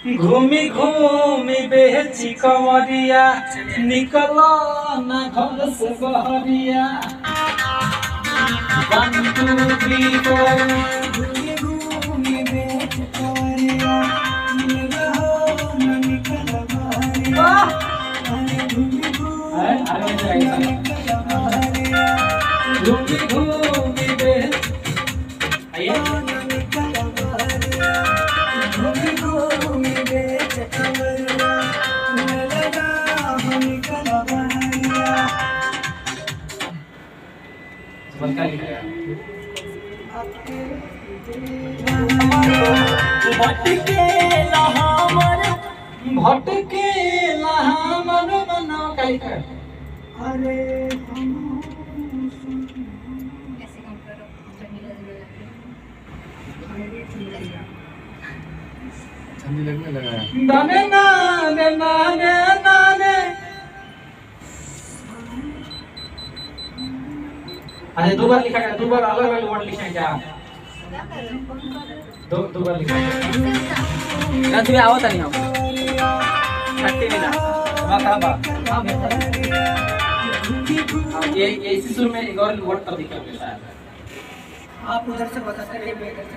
घूमी घूमी बेची कमरिया निकलो ना घर से बहरिया 1 2 3 4 घूमी घूमी बेची कमरिया निकलो ना निकलो बहरिया घूमी घूमी बेची आइए भटके लहामर मनो काई कर अरे ऐसे काम करो ठंडी लगने लगा है। दाने नाने नाने नाने अरे 2 बार लिखा है 2 बार अलग अलग वर्ड लिखे हैं क्या दो बार लिखा है ना तुम्हें आवत नहीं हम छट्टी में ना वहां कहां बा हां बेटा ये इसी सुर में एक और वर्ड तब दिखा देता है आप उधर से बता सकते हैं मैं इधर से